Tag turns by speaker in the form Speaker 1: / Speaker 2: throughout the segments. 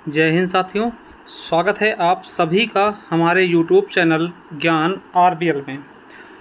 Speaker 1: जय हिंद साथियों, स्वागत है आप सभी का हमारे YouTube चैनल ज्ञान RBL में।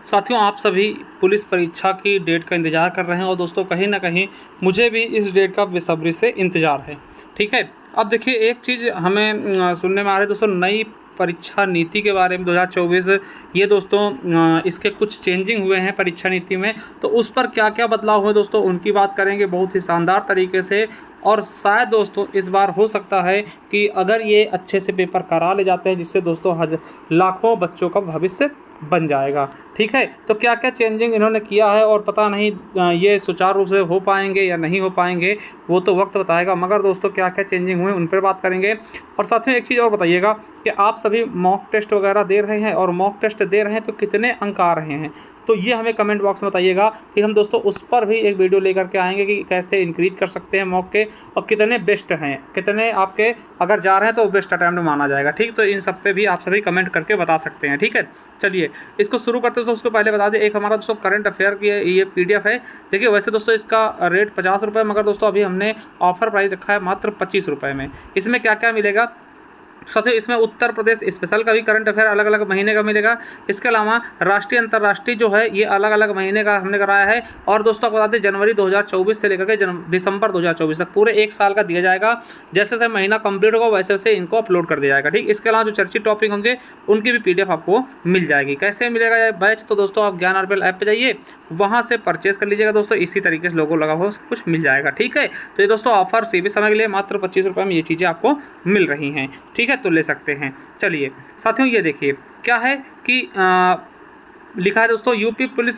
Speaker 1: साथियों, आप सभी पुलिस परीक्षा की डेट का इंतज़ार कर रहे हैं और दोस्तों कहीं ना कहीं मुझे भी इस डेट का बेसब्री से इंतज़ार है। ठीक है, अब देखिए एक चीज़ हमें सुनने में आ रही है दोस्तों, नई परीक्षा नीति के बारे में 2024 ये दोस्तों इसके कुछ चेंजिंग हुए हैं परीक्षा नीति में। तो उस पर क्या क्या बदलाव हुए दोस्तों, उनकी बात करेंगे बहुत ही शानदार तरीके से। और शायद दोस्तों इस बार हो सकता है कि अगर ये अच्छे से पेपर करा ले जाते हैं, जिससे दोस्तों लाखों बच्चों का भविष्य बन जाएगा। ठीक है, तो क्या क्या चेंजिंग इन्होंने किया है और पता नहीं ये सुचारू रूप से हो पाएंगे या नहीं हो पाएंगे, वो तो वक्त बताएगा। मगर दोस्तों क्या क्या चेंजिंग हुए उन पर बात करेंगे। और साथियों एक चीज़ और बताइएगा कि आप सभी मॉक टेस्ट वगैरह दे रहे हैं, और मॉक टेस्ट दे रहे हैं तो कितने अंक आ रहे हैं, तो ये हमें कमेंट बॉक्स में बताइएगा कि हम दोस्तों उस पर भी एक वीडियो लेकर के आएंगे कि कैसे इंक्रीज कर सकते हैं मॉक के, और कितने बेस्ट हैं, कितने आपके अगर जा रहे हैं तो बेस्ट अटैम्प्ट माना जाएगा। ठीक, तो इन सब पे भी आप सभी कमेंट करके बता सकते हैं। ठीक है, चलिए इसको शुरू करते हैं। दोस्तों उसको पहले बता दें, एक हमारा दोस्तों करंट अफेयर की ये PDF है। देखिए वैसे दोस्तों इसका रेट 50 रुपये, मगर दोस्तों अभी हमने ऑफर प्राइस रखा है मात्र 25 रुपये में। इसमें क्या क्या मिलेगा साथियों, इसमें उत्तर प्रदेश स्पेशल का भी करंट अफेयर अलग अलग महीने का मिलेगा। इसके अलावा राष्ट्रीय अंतर्राष्ट्रीय जो है ये अलग अलग महीने का हमने कराया है। और दोस्तों आपको बता दें जनवरी 2024 से लेकर के दिसंबर 2024 तक पूरे एक साल का दिया जाएगा। जैसे जैसे महीना कंप्लीट होगा वैसे वैसे इनको अपलोड कर दिया जाएगा। ठीक, इसके अलावा जो चर्चित टॉपिक होंगे उनकी भी PDF आपको मिल जाएगी। कैसे मिलेगा ये बैच, तो दोस्तों आप ज्ञान RBL ऐप पर जाइए, वहाँ से परचेस कर लीजिएगा दोस्तों। इसी तरीके से लोगो लगा हुआ सब कुछ मिल जाएगा। ठीक है, तो ये दोस्तों ऑफर सीमित समय के लिए मात्र 25 रुपये में ये चीज़ें आपको मिल रही हैं। ठीक है, तो ले सकते हैं। चलिए साथियों ये देखिए क्या है कि लिखा है दोस्तों, यूपी पुलिस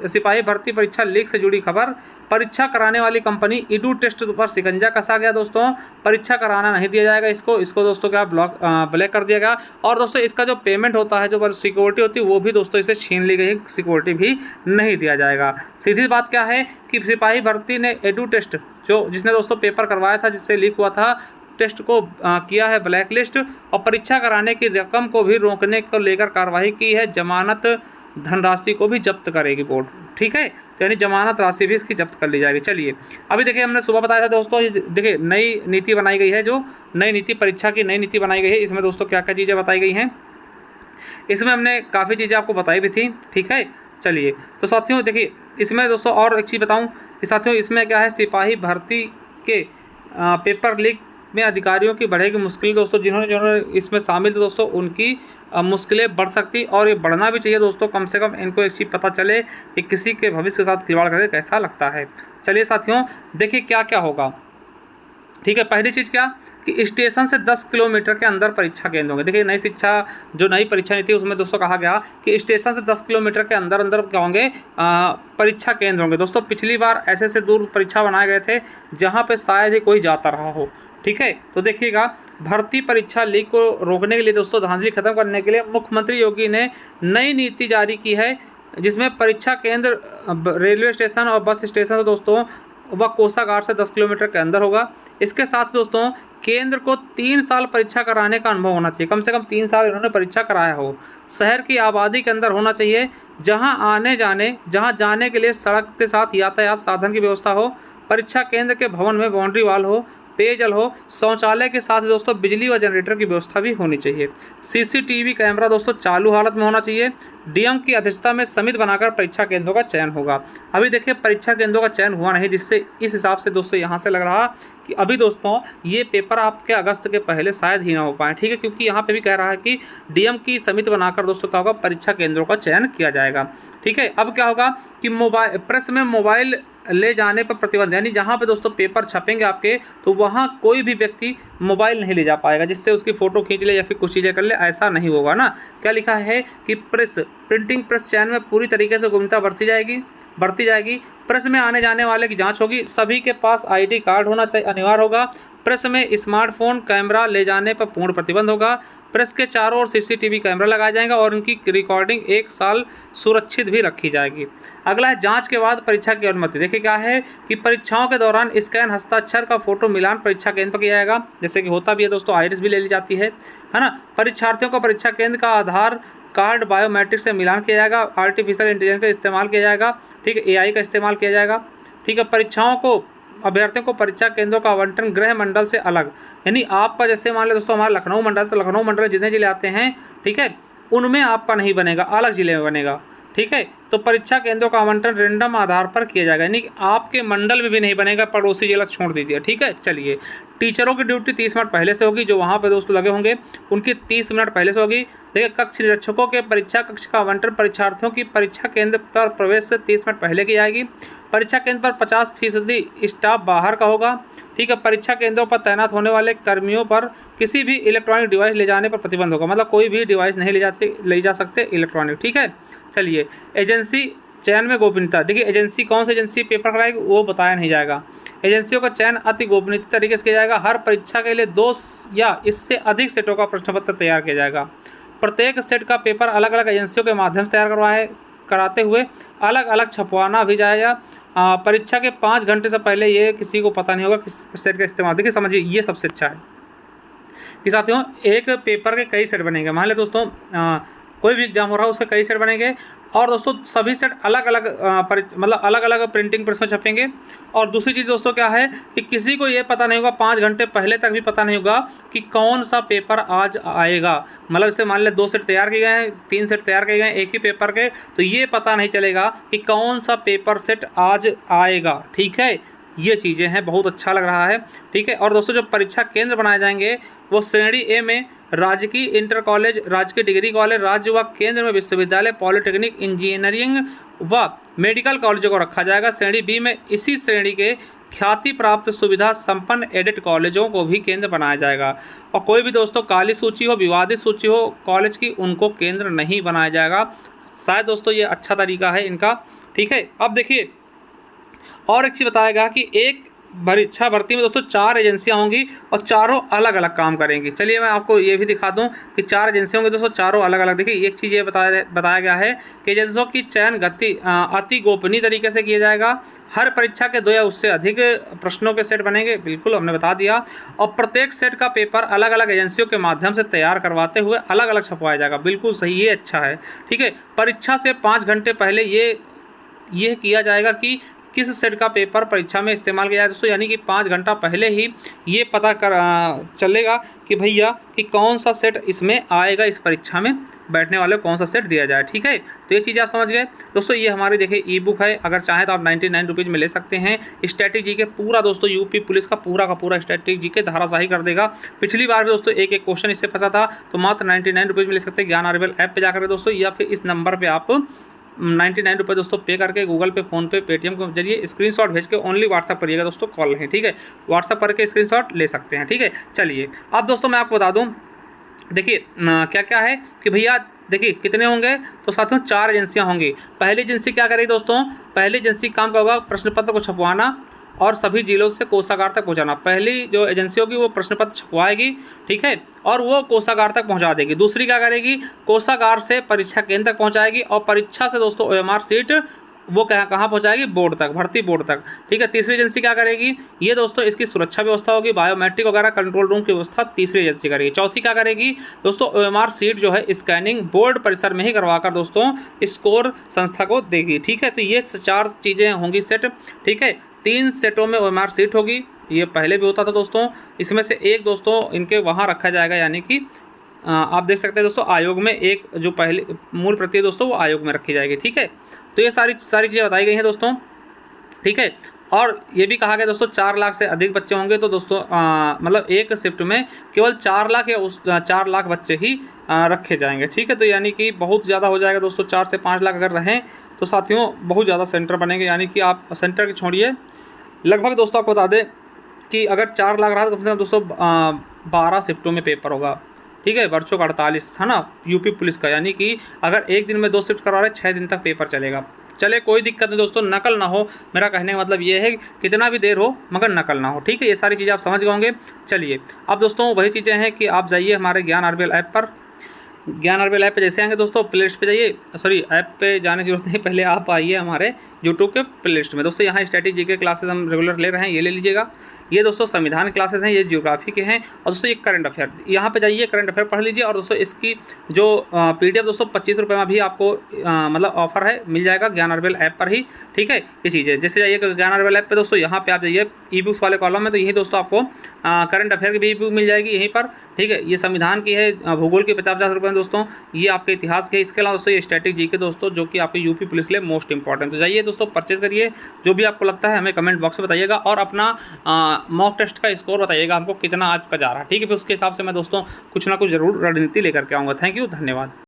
Speaker 1: सिपाही भर्ती परीक्षा लीक से जुड़ी खबर। परीक्षा कराने वाली कंपनी ईडू टेस्ट पर शिकंजा कसा गया दोस्तों। परीक्षा कराना नहीं दिया जाएगा इसको दोस्तों क्या ब्लैक कर दिया गया। और दोस्तों इसका जो पेमेंट होता है, जो सिक्योरिटी होती है, वो भी दोस्तों इसे छीन ली गई, सिक्योरिटी भी नहीं दिया जाएगा। सीधी बात क्या है कि सिपाही भर्ती ने ईडू टेस्ट जिसने दोस्तों पेपर करवाया था, जिससे लीक हुआ था, टेस्ट को किया है ब्लैक लिस्ट, और परीक्षा कराने की रकम को भी रोकने को लेकर कार्रवाई की है। जमानत धनराशि को भी जब्त करेगी बोर्ड। ठीक है, तो यानी जमानत राशि भी इसकी जब्त कर ली जाएगी। चलिए अभी देखिए हमने सुबह बताया था दोस्तों, ये देखिए नई नीति बनाई गई है, जो नई नीति परीक्षा की नई नीति बनाई गई है। इसमें दोस्तों क्या क्या चीज़ें बताई गई हैं, इसमें हमने काफ़ी चीज़ें आपको बताई भी थी। ठीक है, चलिए तो साथियों देखिए इसमें दोस्तों और एक चीज़ बताऊँ कि साथियों इसमें क्या है, सिपाही भर्ती के पेपर लीक में अधिकारियों की बढ़ेगी मुश्किल दोस्तों। जिन्होंने इसमें शामिल थे दोस्तों, उनकी मुश्किलें बढ़ सकती, और ये बढ़ना भी चाहिए दोस्तों। कम से कम इनको एक चीज़ पता चले कि किसी के भविष्य के साथ खिलवाड़ करके कैसा लगता है। चलिए साथियों देखिए क्या क्या होगा। ठीक है, पहली चीज़ क्या कि स्टेशन से 10 किलोमीटर के अंदर परीक्षा केंद्र होंगे। देखिए नई परीक्षा नीति उसमें दोस्तों कहा गया कि स्टेशन से 10 किलोमीटर के अंदर अंदर क्या होंगे, परीक्षा केंद्र होंगे दोस्तों। पिछली बार ऐसे दूर परीक्षा बनाए गए थे जहाँ पे शायद ही कोई जाता रहा हो। ठीक है, तो देखिएगा भर्ती परीक्षा लीक को रोकने के लिए दोस्तों, धांधली खत्म करने के लिए मुख्यमंत्री योगी ने नई नीति जारी की है, जिसमें परीक्षा केंद्र रेलवे स्टेशन और बस स्टेशन से दोस्तों वह कोषागार से 10 किलोमीटर के अंदर होगा। इसके साथ दोस्तों केंद्र को 3 साल परीक्षा कराने का अनुभव होना चाहिए, कम से कम 3 साल इन्होंने परीक्षा कराया हो। शहर की आबादी के अंदर होना चाहिए, जहां जाने के लिए सड़क के साथ यातायात साधन की व्यवस्था हो। परीक्षा केंद्र के भवन में बाउंड्री वाल हो, पेयजल हो, शौचालय के साथ दोस्तों बिजली व जनरेटर की व्यवस्था भी होनी चाहिए। CCTV कैमरा दोस्तों चालू हालत में होना चाहिए। DM की अध्यक्षता में समिति बनाकर परीक्षा केंद्रों का चयन होगा। अभी देखिए परीक्षा केंद्रों का चयन हुआ नहीं, जिससे इस हिसाब से दोस्तों यहाँ से लग रहा कि अभी दोस्तों ये पेपर आपके अगस्त के पहले शायद ही ना हो पाए। ठीक है, क्योंकि यहाँ पे भी कह रहा है कि DM की समिति बनाकर दोस्तों क्या होगा, परीक्षा केंद्रों का चयन किया जाएगा। ठीक है, अब क्या होगा कि प्रेस में मोबाइल ले जाने पर प्रतिबंध, यानी जहाँ पे दोस्तों पेपर छपेंगे आपके, तो वहाँ कोई भी व्यक्ति मोबाइल नहीं ले जा पाएगा, जिससे उसकी फ़ोटो खींच ले या फिर कुछ चीज़ें कर ले, ऐसा नहीं होगा ना। क्या लिखा है कि प्रिंटिंग प्रेस चयन में पूरी तरीके से गोपनीयता बरती जाएगी। प्रेस में आने जाने वाले की जांच होगी। सभी के पास ID कार्ड होना चाहिए, अनिवार्य होगा। प्रेस में स्मार्टफोन कैमरा ले जाने पर पूर्ण प्रतिबंध होगा। प्रेस के चारों ओर CCTV कैमरा लगाया जाएगा और उनकी रिकॉर्डिंग 1 साल सुरक्षित भी रखी जाएगी। अगला है जांच के बाद परीक्षा की अनुमति। देखिए क्या है कि परीक्षाओं के दौरान स्कैन हस्ताक्षर का फोटो मिलान परीक्षा केंद्र पर किया जाएगा, जैसे कि होता भी है दोस्तों, आइरिस भी ले ली जाती है ना। परीक्षार्थियों को परीक्षा केंद्र का आधार कार्ड बायोमेट्रिक से मिलान किया जाएगा। आर्टिफिशियल इंटेलिजेंस का इस्तेमाल किया जाएगा। ठीक है, AI का इस्तेमाल किया जाएगा। ठीक है, परीक्षाओं को अभ्यर्थियों को परीक्षा केंद्रों का आवंटन गृह मंडल से अलग, यानी आपका जैसे मान लो दोस्तों हमारा लखनऊ मंडल, तो लखनऊ मंडल जितने जिले आते हैं, ठीक है, उनमें आपका नहीं बनेगा, अलग जिले में बनेगा, ठीक है। तो परीक्षा केंद्रों का आवंटन रेंडम आधार पर किया जाएगा, यानी कि आपके मंडल में भी नहीं बनेगा, पड़ोसी जिला छोड़ दीजिए, ठीक है। चलिए, टीचरों की ड्यूटी 30 मिनट पहले से होगी, जो वहाँ पे दोस्तों लगे होंगे उनकी 30 मिनट पहले से होगी। देखिए, कक्ष निरीक्षकों के परीक्षा कक्ष का आवंटन परीक्षार्थियों की परीक्षा केंद्र पर प्रवेश से 30 मिनट पहले की जाएगी। परीक्षा केंद्र पर 50% स्टाफ बाहर का होगा, ठीक है। परीक्षा केंद्रों पर तैनात होने वाले कर्मियों पर किसी भी इलेक्ट्रॉनिक डिवाइस ले जाने पर प्रतिबंध होगा, मतलब कोई भी डिवाइस नहीं ले जा सकते इलेक्ट्रॉनिक, ठीक है। चलिए, एजेंसी चयन में गोपनीयता, देखिए एजेंसी कौन सी एजेंसी पेपर कराएगी वो बताया नहीं जाएगा। एजेंसियों का चयन अति गोपनीय तरीके से किया जाएगा। हर परीक्षा के लिए 2 या इससे अधिक सेटों का प्रश्न पत्र तैयार किया जाएगा। प्रत्येक सेट का पेपर अलग अलग एजेंसियों के माध्यम से तैयार कराते हुए अलग अलग छपवाना भी जाएगा। परीक्षा के 5 घंटे से पहले ये किसी को पता नहीं होगा किस सेट का इस्तेमाल। देखिए समझिए, ये सबसे अच्छा है कि साथियों एक पेपर के कई सेट बनेंगे। मान लें दोस्तों कोई भी एग्जाम हो रहा है उसके कई सेट बनेंगे, और दोस्तों सभी सेट अलग अलग मतलब अलग अलग प्रिंटिंग प्रेस में छपेंगे। और दूसरी चीज़ दोस्तों क्या है कि किसी को ये पता नहीं होगा, 5 घंटे पहले तक भी पता नहीं होगा कि कौन सा पेपर आज आएगा। मतलब जैसे मान लें 2 सेट तैयार किए गए हैं, 3 सेट तैयार किए गए हैं एक ही पेपर के, तो ये पता नहीं चलेगा कि कौन सा पेपर सेट आज आएगा, ठीक है। ये चीज़ें हैं, बहुत अच्छा लग रहा है, ठीक है। और दोस्तों जो परीक्षा केंद्र बनाए जाएंगे वो श्रेणी ए में राजकीय इंटर कॉलेज, राजकीय डिग्री कॉलेज, राज्य व केंद्र में विश्वविद्यालय, पॉलिटेक्निक, इंजीनियरिंग व मेडिकल कॉलेजों को रखा जाएगा। श्रेणी बी में इसी श्रेणी के ख्याति प्राप्त सुविधा संपन्न एडेड कॉलेजों को भी केंद्र बनाया जाएगा। और कोई भी दोस्तों काली सूची हो, विवादित सूची हो कॉलेज की, उनको केंद्र नहीं बनाया जाएगा। शायद दोस्तों ये अच्छा तरीका है इनका, ठीक है। अब देखिए और एक चीज़ बताएगा कि एक परीक्षा भर्ती में दोस्तों 4 एजेंसियां होंगी और चारों अलग अलग काम करेंगी। चलिए मैं आपको ये भी दिखा दूं कि 4 एजेंसियां होंगी दोस्तों, चारों अलग अलग। देखिए एक चीज़ ये बताया गया है कि एजेंसियों की चयन अति गोपनीय तरीके से किया जाएगा। हर परीक्षा के 2 या उससे अधिक प्रश्नों के सेट बनेंगे, बिल्कुल हमने बता दिया। और प्रत्येक सेट का पेपर अलग अलग एजेंसियों के माध्यम से तैयार करवाते हुए अलग अलग छपवाया जाएगा, बिल्कुल सही, ये अच्छा है, ठीक है। परीक्षा से 5 घंटे पहले ये किया जाएगा कि किस सेट का पेपर परीक्षा में इस्तेमाल किया जाए दोस्तों, यानी कि 5 घंटा पहले ही ये पता चलेगा कि भैया कि कौन सा सेट इसमें आएगा, इस परीक्षा में बैठने वाले कौन सा सेट दिया जाए, ठीक है। तो ये चीज़ आप समझ गए दोस्तों। ये हमारी देखिए ई बुक है, अगर चाहें तो आप 99 रुपीज़ में ले सकते हैं। स्टैटिक जीके पूरा दोस्तों यूपी पुलिस का पूरा स्टैटिक जीके धाराशाही कर देगा। पिछली बार भी दोस्तों एक क्वेश्चन इससे फंसा था, तो मात्र 99 रुपीज़ में ले सकते हैं ज्ञान आरबीएल ऐप पर जाकर दोस्तों, या फिर इस नंबर पर आप 99 रुपये दोस्तों पे करके गूगल पे, फ़ोन पे, पेटीएम के जरिए स्क्रीनशॉट भेज के ओनली व्हाट्सअप करिएगा दोस्तों, कॉल नहीं, ठीक है। व्हाट्सअप करके स्क्रीनशॉट ले सकते हैं, ठीक है। चलिए अब दोस्तों मैं आपको बता दूं, देखिए क्या क्या है कि भैया देखिए कितने होंगे, तो साथियों 4 एजेंसियां होंगी। पहली एजेंसी क्या करेगी दोस्तों, पहली एजेंसी काम का होगा प्रश्न पत्र को छपवाना और सभी जिलों से कोषागार तक पहुंचाना। पहली जो एजेंसी होगी वो प्रश्न पत्र छपवाएगी, ठीक है, और वो कोषागार तक पहुंचा देगी। दूसरी क्या करेगी, कोषागार से परीक्षा केंद्र तक पहुंचाएगी, और परीक्षा से दोस्तों OMR सीट वो कहाँ पहुंचाएगी, बोर्ड तक, भर्ती बोर्ड तक, ठीक है। तीसरी एजेंसी क्या करेगी, ये दोस्तों इसकी सुरक्षा व्यवस्था होगी, बायोमेट्रिक वगैरह कंट्रोल रूम की व्यवस्था तीसरी एजेंसी करेगी। चौथी क्या करेगी दोस्तों, OMR सीट जो है स्कैनिंग बोर्ड परिसर में ही करवाकर दोस्तों स्कोर संस्था को देगी, ठीक है। तो ये 4 चीज़ें होंगी सेट, ठीक है। 3 सेटों में OMR सीट होगी, ये पहले भी होता था दोस्तों। इसमें से एक दोस्तों इनके वहाँ रखा जाएगा, यानी कि आप देख सकते हैं दोस्तों आयोग में एक जो पहले मूल प्रति है दोस्तों वो आयोग में रखी जाएगी, ठीक है। तो ये सारी चीज़ें बताई गई हैं दोस्तों, ठीक है। और ये भी कहा गया दोस्तों 4 लाख से अधिक बच्चे होंगे तो दोस्तों मतलब एक शिफ्ट में केवल 4 लाख या 4 लाख बच्चे ही रखे जाएंगे, ठीक है। तो यानी कि बहुत ज़्यादा हो जाएगा दोस्तों, 4 से 5 लाख अगर रहें तो साथियों बहुत ज़्यादा सेंटर बनेंगे। यानी कि आप सेंटर की छोड़िए, लगभग दोस्तों आपको बता दें कि अगर 4 लाख रहा तो कम से कम दोस्तों 12 शिफ्टों में पेपर होगा, ठीक है। बच्चों का 48 है ना यूपी पुलिस का, यानी कि अगर एक दिन में 2 शिफ्ट करवा रहे 6 दिन तक पेपर चलेगा। चले कोई दिक्कत नहीं दोस्तों, नकल ना हो, मेरा कहने का मतलब ये है कितना भी देर हो मगर नकल ना हो, ठीक है। ये सारी चीज़ें आप समझ गए होंगे। चलिए अब दोस्तों वही चीज़ें हैं कि आप जाइए हमारे ज्ञान आरबीएल ऐप पर। ज्ञान आरबीएल ऐप पे जैसे आएंगे दोस्तों प्ले लिस्ट पे जाइए, सॉरी ऐप पे जाने की जरूरत नहीं, पहले आप आइए हमारे यूट्यूब के प्ले लिस्ट में दोस्तों। यहाँ स्टैटिक जीके क्लासेस हम रेगुलर ले रहे हैं, ये ले लीजिएगा। ये दोस्तों संविधान क्लासेस हैं, ये ज्योग्राफी के हैं। और दोस्तों ये करंट अफेयर, यहाँ पे जाइए करंट अफेयर पढ़ लीजिए। और दोस्तों इसकी जो PDF दोस्तों 25 रुपये में भी आपको मतलब ऑफर है, मिल जाएगा ज्ञान आरबीएल ऐप पर ही। ठीक है, ये चीज़ है। जैसे जाइए ज्ञान आरबीएल ऐप पे दोस्तों, यहाँ पे आप जाइए ई बुक्स वाले कॉलम में, तो यही दोस्तों आपको करंट अफेयर की भी बुक मिल जाएगी यहीं पर। ठीक है, ये संविधान की है, भूगोल के 50-50 रुपये में दोस्तों, ये आपके इतिहास के। इसके अलावा दोस्तों ये स्टैटिक जी के दोस्तों, जो कि आपके यूपी पुलिस के लिए मोस्ट इंपॉर्टेंट। तो जाइए दोस्तों परचेज करिए, जो भी आपको लगता है हमें कमेंट बॉक्स में बताइएगा, और अपना मॉक टेस्ट का स्कोर बताइएगा हमको कितना आपका जा रहा है। ठीक है, फिर उसके हिसाब से मैं दोस्तों कुछ ना कुछ जरूर रणनीति लेकर के आऊँगा। थैंक यू, धन्यवाद।